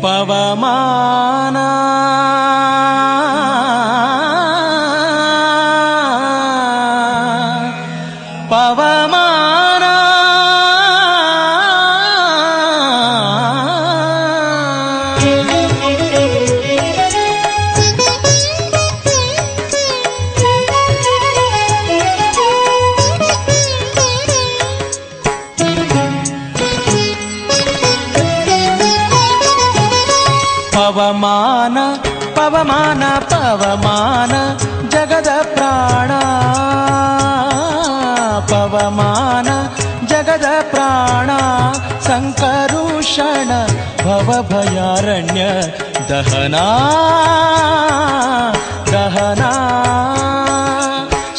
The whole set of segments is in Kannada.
ಪವಮಾನ ಪವಮಾನ ಪವಮಾನ ಪವಮಾನ ಪವಮಾನ ಜಗದ ಪ್ರಾಣ ಪವಮಾನ ಜಗದ ಪ್ರಾಣ ಸಂಕರುಷಣ ಭವಭಯಾರಣ್ಯ ದಹನ ದಹನ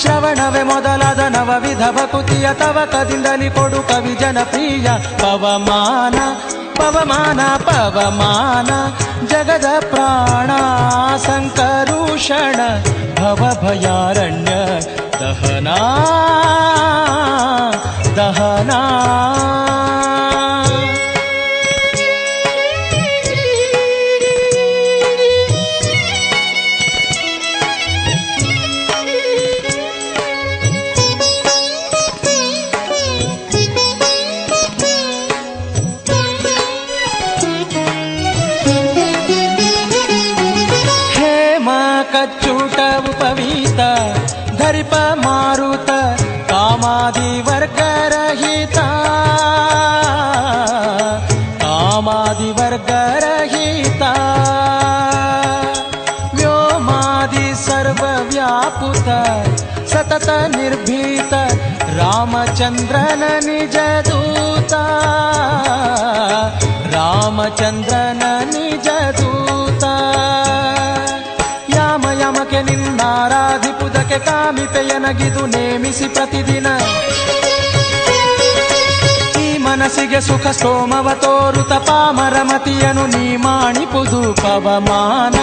ಶ್ರವಣವೇ ಮೊದಲಾದ ನವವಿಧ ಭಕುತಿಯ ತವಕದಿಂದಲಿ ಕೊಡು ಕವಿ ಜನಪ್ರಿಯ ಪವಮಾನ ಪವಮಾನ ಪವಮಾನ ಜಗದ ಪ್ರಾಣ ಸಂಕರುಷಣ ಭವಭಯಾರಣ್ಯ ದಹನ ದಹನ ಕಚ್ಚೂಟ ಉಪವೀತ ಧರಿಪ ಮಾರುತ ಕಾಮಾದಿ ವರ್ಗರಹಿತ ಕಾಮಾದಿ ವರ್ಗರಹಿತ ವ್ಯೋಮಾದಿ ಸರ್ವವ್ಯಾಪುತ ಸತತ ನಿರ್ಭೀತ ರಾಮಚಂದ್ರನ ನಿಜ ದೂತ ರಾಮಚಂದ್ರನ ನಿಜ ದೂತ ಯಾಮ ಯಮಕೆ ನಿನ್ನಾರಾಧಿಪುದಕ್ಕೆ ಕಾಮಿಪೆಯನಗಿದು ನೇಮಿಸಿ ಪ್ರತಿದಿನ ಈ ಮನಸ್ಸಿಗೆ ಸುಖ ಸೋಮವ ತೋರುತ ಪಾಮರಮತಿಯನು ನೀ ಮಾಣಿಪುದು ಪವಮಾನ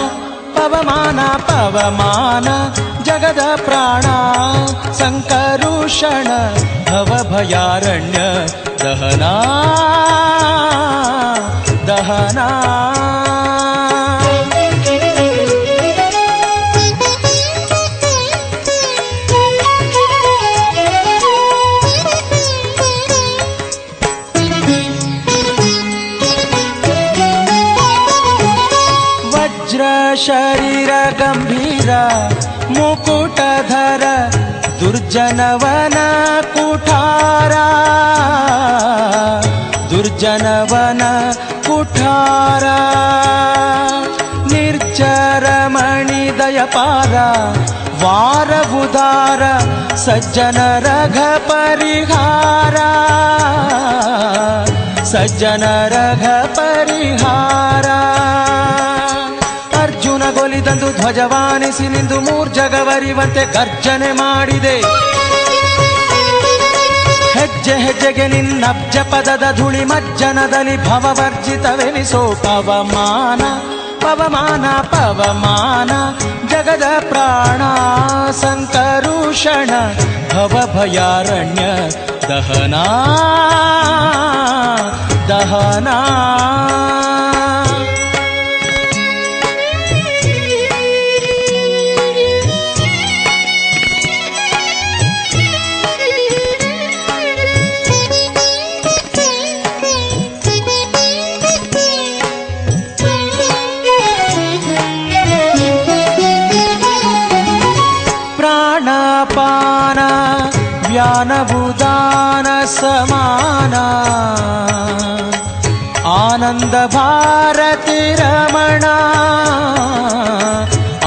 ಪವಮಾನ ಪವಮಾನ ಜಗದ ಪ್ರಾಣ ಸಂಕರುಷಣ ಭವಭಯಾರಣ್ಯ ದಹನ ದಹನ ಶರೀರ ಗಂಭೀರ ಮುಕುಟಧರ ದುರ್ಜನವನ ಕುಠಾರ ದುರ್ಜನವನ ಕುಠಾರ ನಿರ್ಜರ ಮಣಿದಯಪಾರ ವಾರ ಉದಾರ ಸಜ್ಜನ ರಘ ಪರಿಹಾರ ಸಜ್ಜನ ರಘ ಪರಿಹಾರ ಅರ್ಜುನ ಗೊಲಿದಂದು ಧ್ವಜವಾನಿಸಿ ನಿಂದು ಮೂರ್ಜಗವರಿವಂತೆ ಗರ್ಜನೆ ಮಾಡಿದೆ ಹೆಜ್ಜೆ ಹೆಜ್ಜೆಗೆ ನಿನ್ನಬ್ಜ ಪದದ ಧೂಳಿ ಮಜ್ಜನದಲ್ಲಿ ಭವವರ್ಜಿತವೆನಿಸೋ ಪವಮಾನ ಪವಮಾನ ಪವಮಾನ ಜಗದ ಪ್ರಾಣ ಸಂಕರುಷಣ ಭವಭಯಾರಣ್ಯ ದಹನ ದಹನ ಪ್ರಾಣಪಾನ ವ್ಯಾನಭುದಾನ ಸಮಾನ ಆನಂದ ಭಾರತಿ ರಮಣ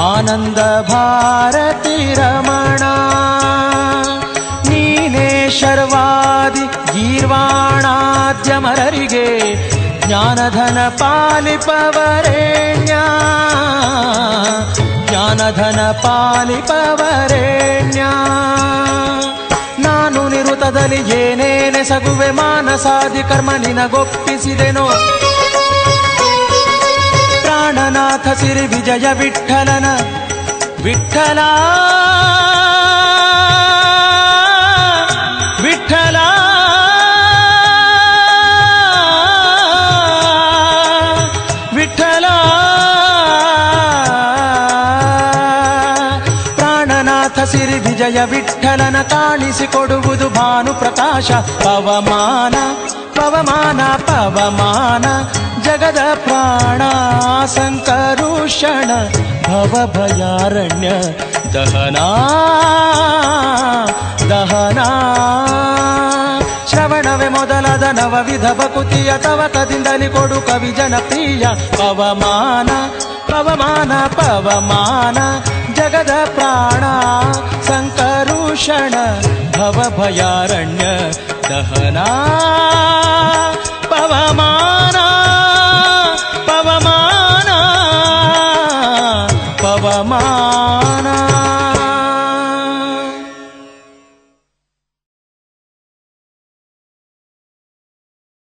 ಆನಂದ ಭಾರತಿ ರಮಣ ನೀನೇ ಶರ್ವಾದಿ ಗೀರ್ವಾಣಾದ್ಯಮರರಿಗೆ ಜ್ಞಾನಧನ ಪಾಲಿಪವರೇಣ್ಯ ಜ್ಞಾನಧನ ಪಾಲಿಪವರೇಣ್ಯ ನಾನು ನಿರುತದಲ್ಲಿ ಏನೇನೆ ಸಗುವೆ ಮಾನಸಾದಿ ಕರ್ಮ ನಿನಗೊಪ್ಪಿಸಿದೆನೋ ಪ್ರಾಣನಾಥ ಸಿರಿ ವಿಜಯ ವಿಠಲನ ವಿಠಲ ವಿಠಲ ವಿಜಯ ವಿಠಲನ ಕಾಣಿಸಿಕೊಡುವುದು ಭಾನು ಪ್ರಕಾಶ. ಪವಮಾನ ಪವಮಾನ ಪವಮಾನ ಜಗದ ಪ್ರಾಣ ಸಂಕರುಷಣ ಭವಭಯಾರಣ್ಯ ದಹನಾ ದಹನಾ. ಶ್ರವಣವೇ ಮೊದಲಾದ ನವವಿಧ ಭಕುತಿಯ ತವಕದಿಂದಲಿ ಕೊಡು ಕವಿ ಜನಪ್ರಿಯ. ಪವಮಾನ ಪವಮಾನ ಪವಮಾನ ಜಗದ ಪ್ರಾಣ ಸಂಕರುಷಣ ಭವಭಯಾರಣ್ಯ ದಹನಾ.